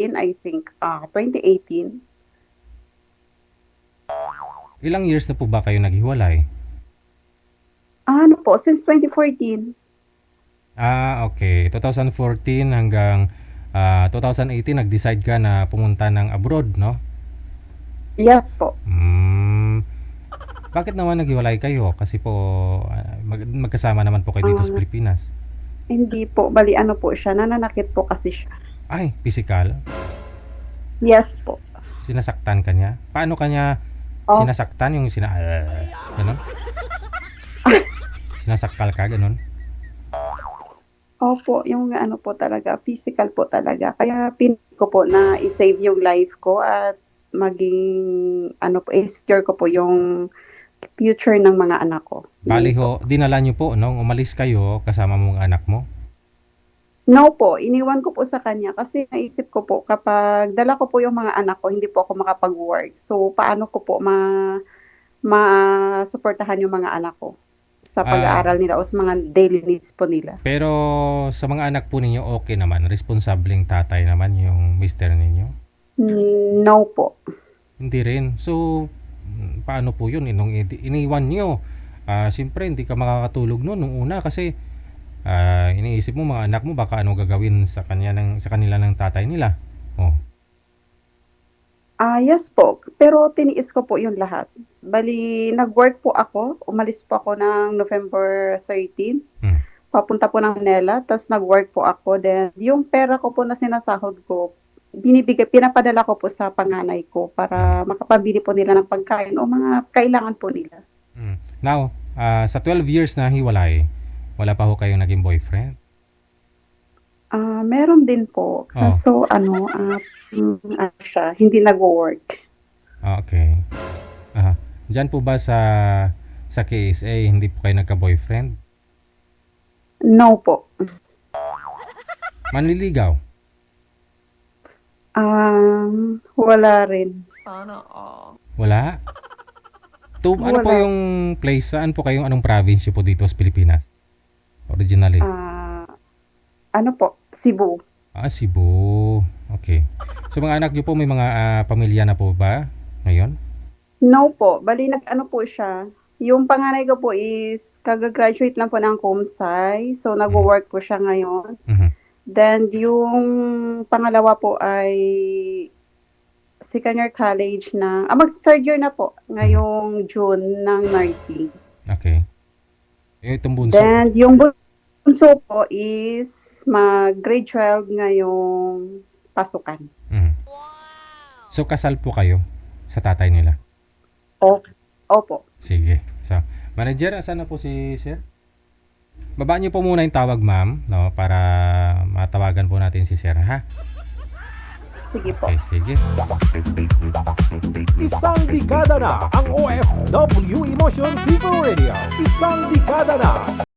in I think 2018. Ilang years na po ba kayo naghiwalay? Ano po, since 2014. Okay. 2014 hanggang 2018 nag-decide ka na pumunta ng abroad, no? Yes po. Bakit naman naghiwalay kayo? Kasi po magkasama naman po kayo dito sa Ah, Pilipinas. Hindi po, bali ano po siya, nananakit po kasi siya. Ay, physical? Yes po. Sinasaktan ka niya? Paano kanya Oh, sinasaktan yung ganun? Sinasakal ka, ganun? opo, yung ano po talaga, physical po talaga. Kaya ko po na i-save yung life ko at maging ano po, i-secure ko po yung future ng mga anak ko. Bali Yun po. ho, dinala niyo po nung umalis kayo kasama mo ang anak mo? No po, iniwan ko po sa kanya kasi naisip ko po kapag dala ko po yung mga anak ko, hindi po ako makapag-work. So, paano ko po ma-suportahan yung mga anak ko sa Ah, pag-aaral nila o sa mga daily needs po nila? pero sa mga anak po ninyo okay naman, responsableng tatay naman yung mister ninyo? No po. Hindi rin. So, paano po yun? Nung iniwan nyo, siyempre hindi ka makakatulog noon nung una kasi iniisip mo mga anak mo baka ano gagawin sa kanila ng tatay nila. Oh. Yes po, pero tiniis ko po yung lahat. Bali nag-work po ako, umalis po ako ng November 13, Hmm. papunta po ng Manila, ta's nag-work po ako. Then yung pera ko po na sinasahod ko, pinapadala ko po sa panganay ko Hmm. para makapambili po nila ng pagkain o mga kailangan po nila. Hmm. Now, sa 12 years na hiwalay, wala pa ho kayong naging boyfriend? Meron din po, Oh, kaso ano siya, hindi nagwo-work. okay. Aha. Diyan po ba sa KSA hindi po kayo nagka-boyfriend? No po. Manliligaw? Wala rin. Wala? Ano po Wala. yung place? Saan po kayong anong province po dito sa Pilipinas? Originally? Ah, Ano po, Cebu. Cebu. Okay. So mga anak niyo po may mga pamilya na po ba ngayon? No po, bali nag-ano po siya, yung panganay ko po is kaga-graduate lang po ng Comsci, so Mhm. nagwo-work po siya ngayon. Mhm. Then yung pangalawa po ay second year college na, mag-third year na po Mhm. ngayong June ng nursing. Okay. Itong bunso. Then yung bunso po is mag-grade 12 ngayong pasukan. Mhm. So kasal po kayo sa tatay nila? O, opo. Sige. So, manager, asan na po si sir? Baba niyo po muna yung tawag ma'am, no, para matawagan po natin si sir, ha? Sige po. Okay, sige. Isang dekada na ang OFW Emotion People Radio. Isang dekada na